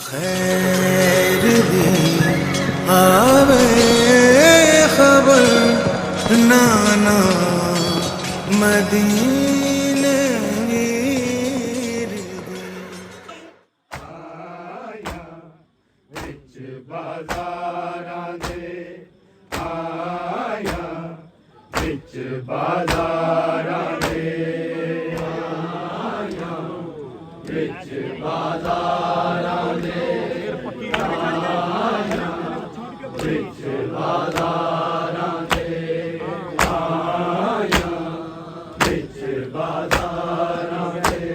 खैर दी आवे खबर नाना मदीने वीर दी। आया विच बाजारां दे आया विच बाजारां दे आया विच बाजारां दे आया विच बाजारां दे आया विच बाजारां दे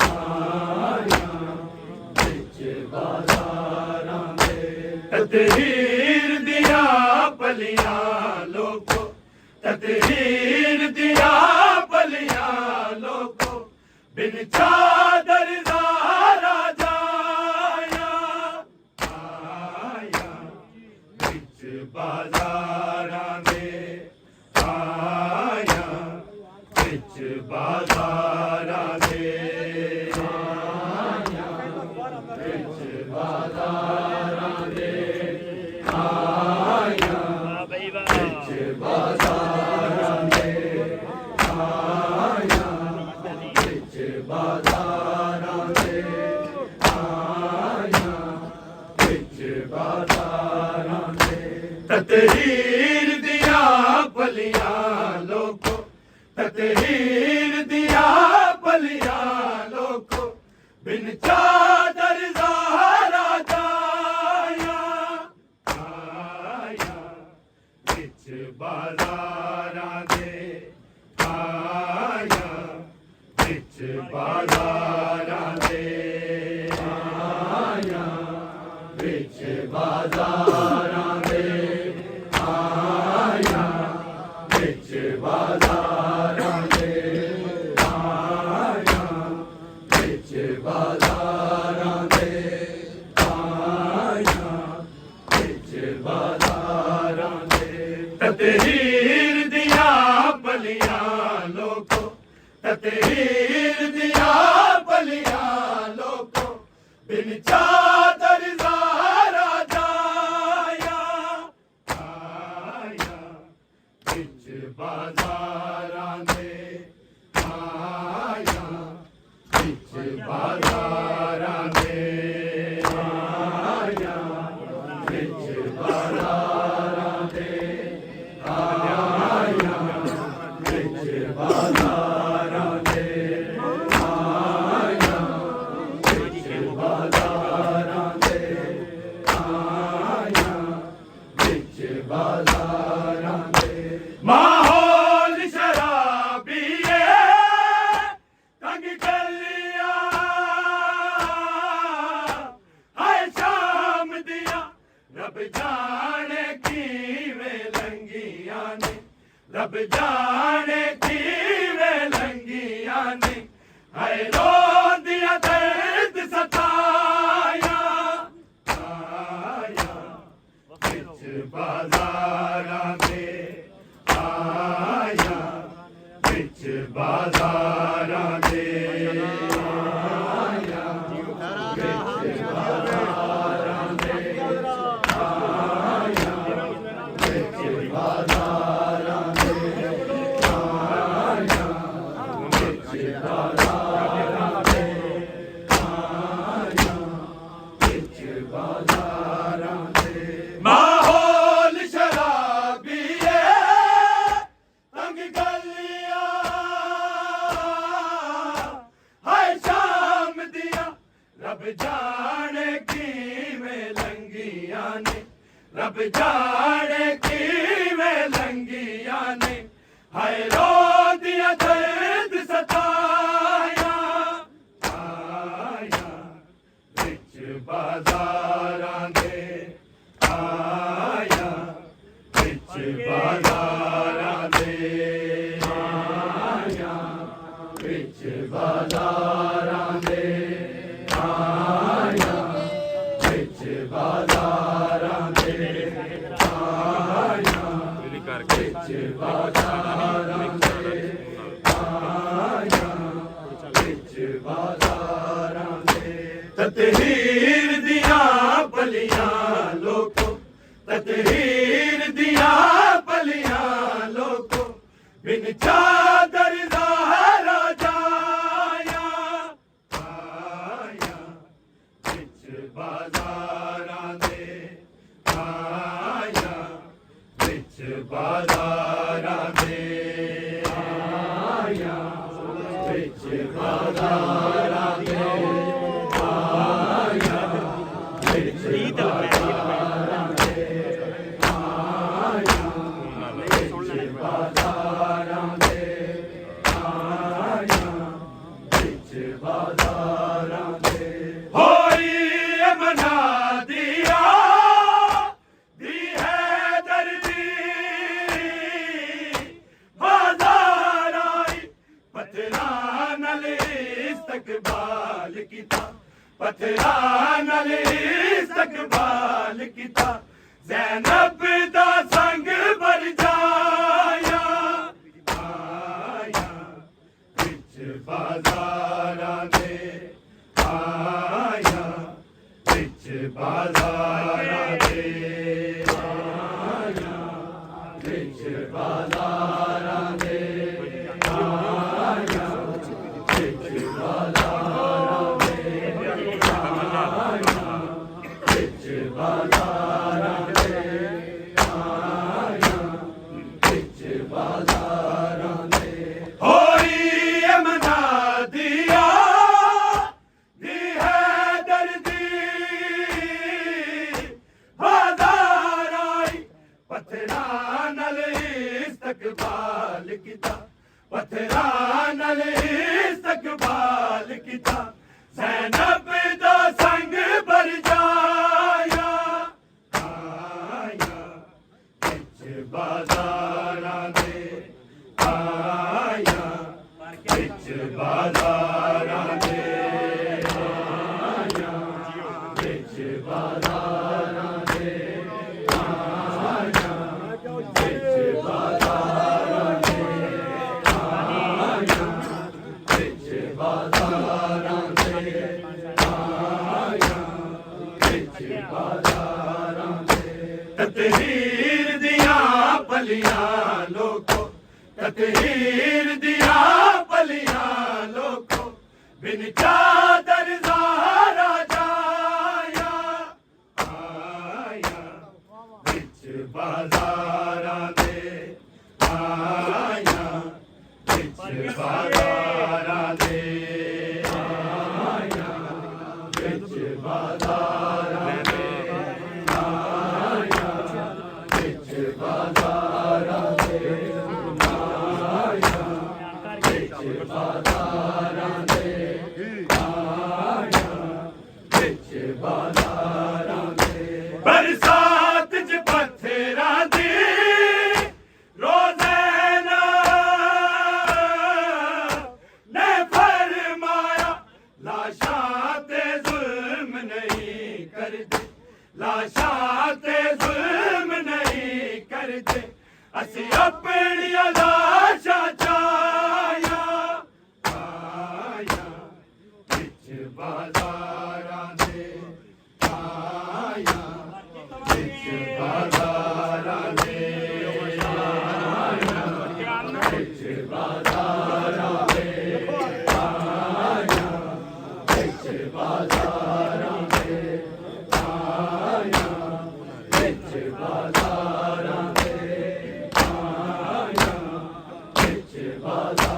आया विच बाजारां दे तदहीर दिया पलियां लोगो तदहीर दिया पलियां लोगो बिन चादर ज़ारा जाया आया विच बाजारां दे आया विच बाजारां दे आया विच बाजारां दे आया विच बाजारां दे आया विच बाजारां दे आया विच बाजारां दे तदहीर दिया पलियां लोगो तदहीर दिया पलियां लोगो बिन चादर ज़ारा जाया आया विच बाजारां दे आया विच बाजारां दे आया विच बाजारां दे आया विच बाजारां दे आया विच बाजारां दे आया विच बाजारां दे तदहीर दिया पलियां लोगो तदहीर दिया पलियां लोगो बिन चादर ज़ारा जाया आया विच बाजारां दे आया विच बाजारां दे आया विच बाजारां दे आया विच बाजारां दे आया विच बाजारां दे आया विच बाजारां दे माहौल शराबी है तंग गलियां हाय शाम दिया रब जाने किवें लंघियां ने रब जाने किवें लंघियां ने हाय रोंदियां दर्द सताया आया विच बाजारां दे आया विच बाजारां दे आया विच बाजारां दे आया विच बाजारां दे आया विच बाजारां दे आया विच बाजारां दे माहौल शराबी है तंग गलियां हाय शाम दिया रब जाने किवें लंघियां ने रब जाने किवें लंघियां ने हाय रोंदियां दर्द सताया आया विच बाजारां दे आया विच बाजारां दे आया विच बाजारां दे आया विच बाजारां दे आया विच बाजारां दे आया विच बाजारां दे तदहीर दी ततहीर दिया पलियां लोको बिन चादर ज़हरा जाया आया बिच बाज़ारां दे आया बिच बाज़ारां दे आया बिच बाज़ारां दे आया बिच बाज़ारां दे आया बिच बाज़ारां दे आया बिच बाज़ारां दे होई मना दिया दी है दर्दी बाज़ार आई पत्थरा नल इस्तकबाल कीता पत्थरा नल इस्तकबाल कीता ज़ैनब दा संग भर जाया आया बिच बाज़ारां दे आया बिच बाज़ारां दे आया बिच बाज़ारां दे आया बिच बाज़ारां दे आया बिच बाज़ारां दे आया बिच बाज़ारां दे होई मना दिया दी है दर्दी बाज़ार आई पत्थरा नल इस्तकबाल कीता पत्थरा नल इस्तकबाल कीता ज़ैनब दा संग भर जाया आया बिच बाज़ारां दे आया बिच बाज़ारां दे आया बिच बाज़ारां दे आया बिच बाज़ारां दे आया बिच बाज़ारां दे आया बिच बाज़ारां दे ततहीर दिया पलियां लोको ततहीर दिया पलियां लोको बिन चादर ज़हरा जाया आया बिच बाज़ारां दे आया बिच बाज़ारां दे आया बिच बाज़ारां दे आया बिच बाज़ारां दे आया बिच बाज़ारां दे आया बिच बाज़ारां दे बरसात च पत्थरां दी रोज़ाना ने फरमाया लाशां ते जुल्म नहीं करदे लाशां ते जुल्म नहीं करदे असीं अपनियां लाशां चाया आया बिच बाज़ारां दे आया बिच बाज़ारां दे आया बिच बाज़ारां दे आया बिच बाज़ारां दे आया बिच बाज़ारां दे आया बिच बाज़ारां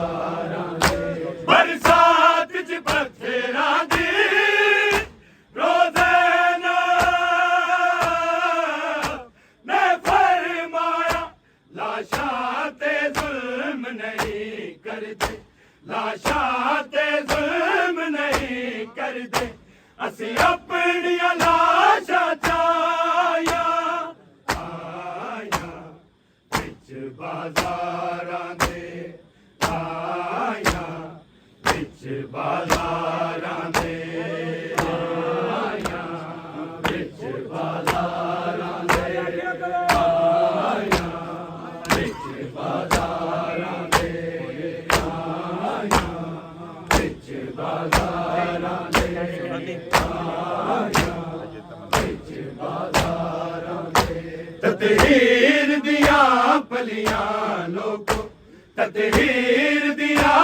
ततहीर दिया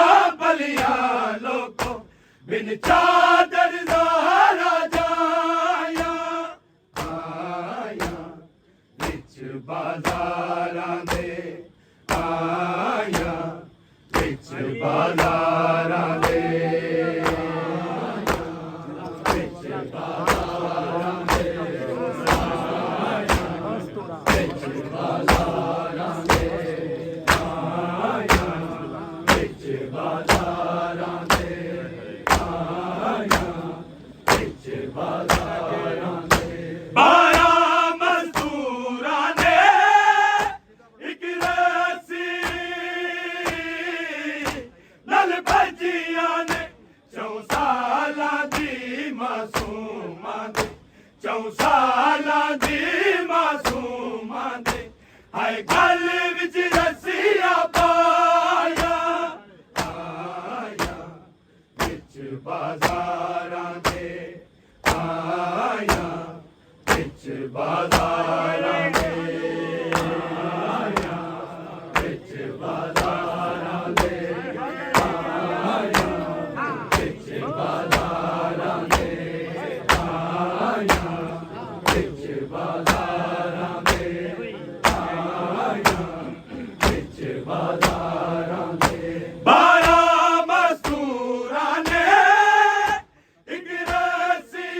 बलिया लोको बिन चादर ज़ारा जाया आया विच बाज़ारां दे आया विच बाज़ारां दे विच बाज़ारां दे विच बाज़ारां दे आया विच बाज़ारां दे आया विच बाज़ारां दे बारा मज़दूरां ने इक रस्सी नल भजियां ने 4 सालां दी मासूमां दे 4 सालां दी मासूमां दे हाय गल विच रस्सियां पाया आया विच बाज़ारां दे आया विच बाज़ारां दे आया विच बाज़ारां दे आया विच बाज़ारां दे आया विच बाज़ारां दे आया विच बाज़ारां दे बारा मज़दूरां ने इक रस्सी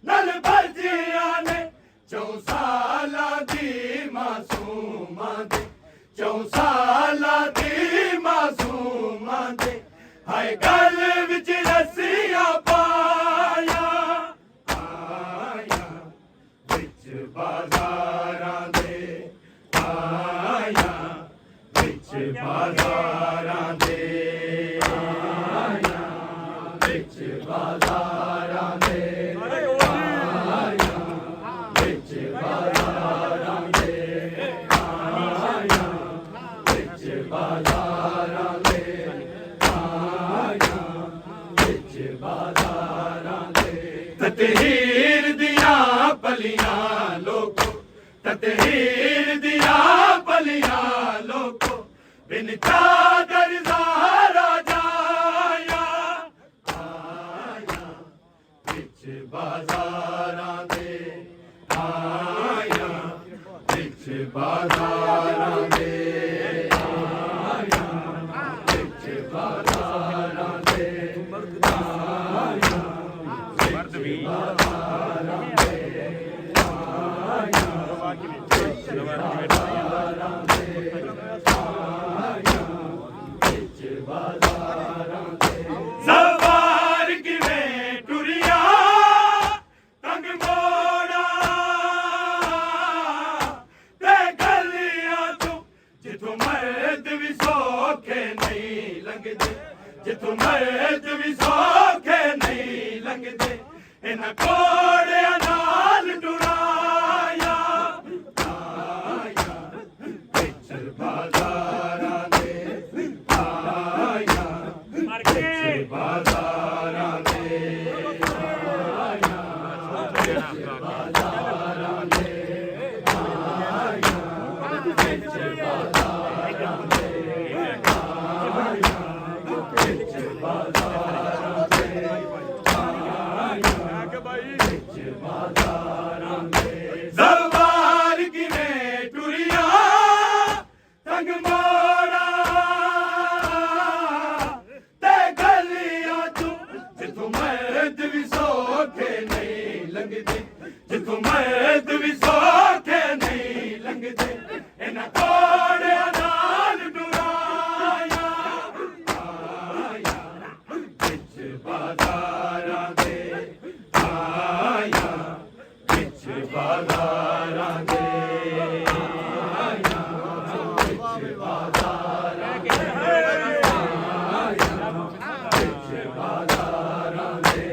नल भजियां ने 4 सालां दी मासूमां दे 4 सालां दी मासूमां दे हाय गल विच रस्सियां पाया आया विच बाज़ारां दे आया विच बाज़ारां दे आया विच बाज़ारां दे आया विच बाज़ारां दे आया विच बाज़ारां दे आया विच बाज़ारां दे ततहीर दिया बलियां लोको ततहीर दिया बलियां लोको बिन चादर ज़ारा जाया आया विच बाज़ारां दे आया विच बाज़ारां दे आया विच बाज़ारां दे आया विच बाज़ारां दे आया विच बाज़ारां दे आया विच बाज़ारां दे सवार किवें टुरिया तंग मोड़ा ते गलियां चों जिथों मर्द भी सौखे नहीं लंघदे जिथों मर्द भी सौखे नहीं लंघदे इन्हां कोड़ियां नाल टुराया आया विच बाज़ारां दे आया विच बाज़ारां दे आया विच बाज़ारां दे आया विच बाज़ारां दे आया विच बाज़ारां दे आया विच बाज़ारां दे सवार किवें टुरिया तंग मोड़ा ते गलियां चों जिथों मर्द भी सौखे नहीं लंघदे जिथों मर्द भी सौखे नहीं लंघदे इन्हां कोड़ियां नाल टुराया आया विच बाज़ारां दे आया विच बाज़ारां दे आया विच बाज़ारां दे आया विच बाज़ारां दे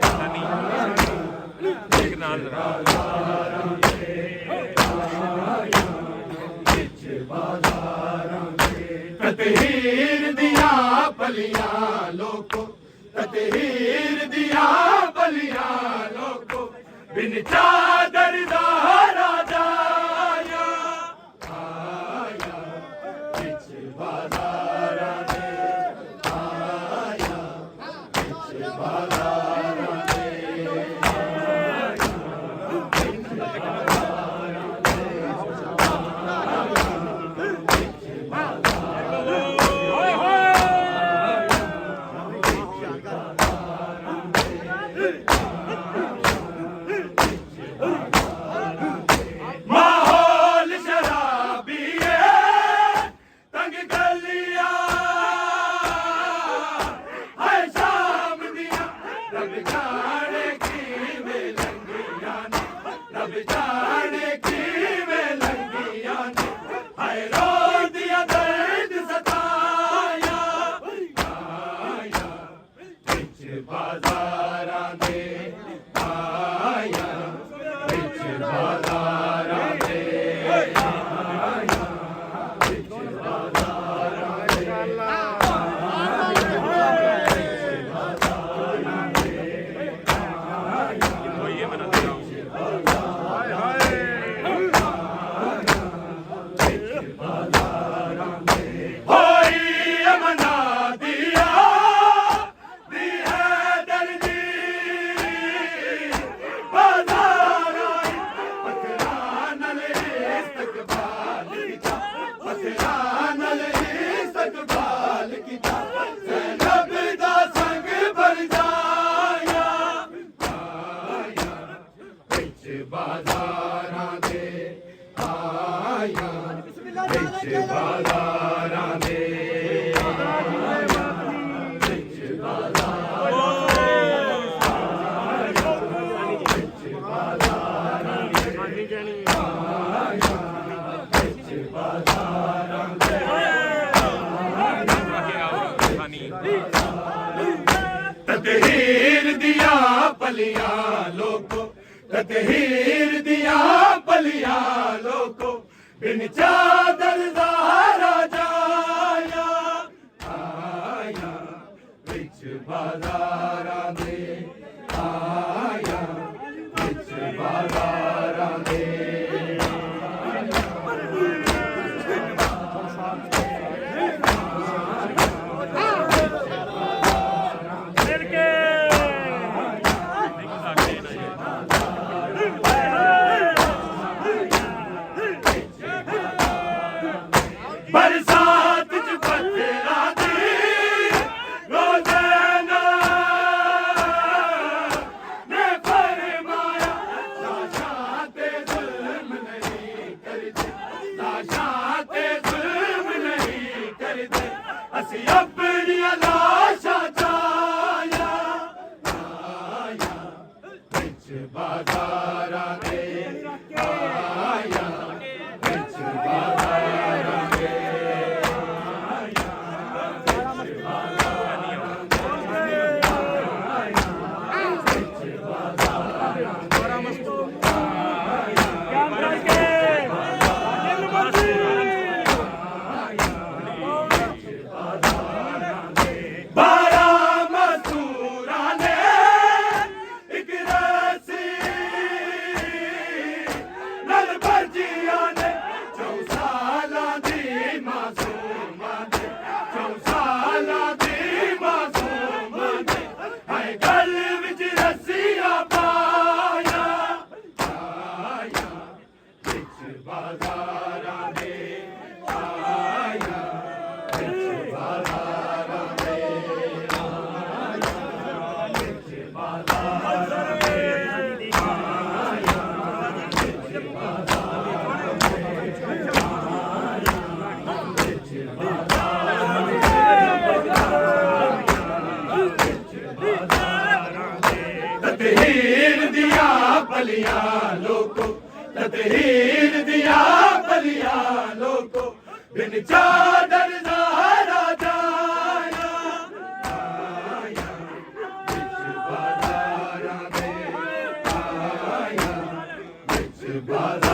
आया विच बाज़ारां दे आया विच बाज़ारां दे ततहीर दिया बलियां लोको ततहीर दिया बलियां लोको बिन चादर ज़ारा जाया आया माहौल शराबी है तंग गलियां है शाम दियां रब जाने किवें लंघियां ने रब जाने किवें लंघियां ने हाय रोंदियां दर्द सताया आया बिच बाज़ारां दे आया बिच बाज़ारां दे होई अमना दिया दी है दर्दी बाज़ार आई पथरान इस्तकबाल कीता पथरान इस्तकबाल कीता ज़ैनब दा संग भर जाया आया बिच बाज़ारां दे आया बिच बाज़ारां दे ततहीर दिया पलियां लोको ततहीर दिया पलियां लोको बिन चादर ज़हरा जाया आया बिच बाज़ारां दे आया बिच बाज़ारां दे बरसात च पत्थरां दी रोज़ाना ने फरमाया लाशां ते जुल्म नहीं करदे लाशां ते जुल्म नहीं करदे असीं अपनियां लाशां चाया आया बिच बाज़ारां दे आया बिच बाज़ारां दे बारह मज़दूरां ने इक रस्सी नल भरजियां ने 4 सालां दी मासूमां ने 4 सालां दी मासूमां ने हाय गल विच रस्सियां पाया आया बिच बाज़ारां दे आया बिच बाज़ारां दे ततहीर दिया पलियां लोको ततहीर दिया पलियां लोको बिन चादर ज़हरा जाया आया बिच बाज़ारां दे आया बिच बाज़ारां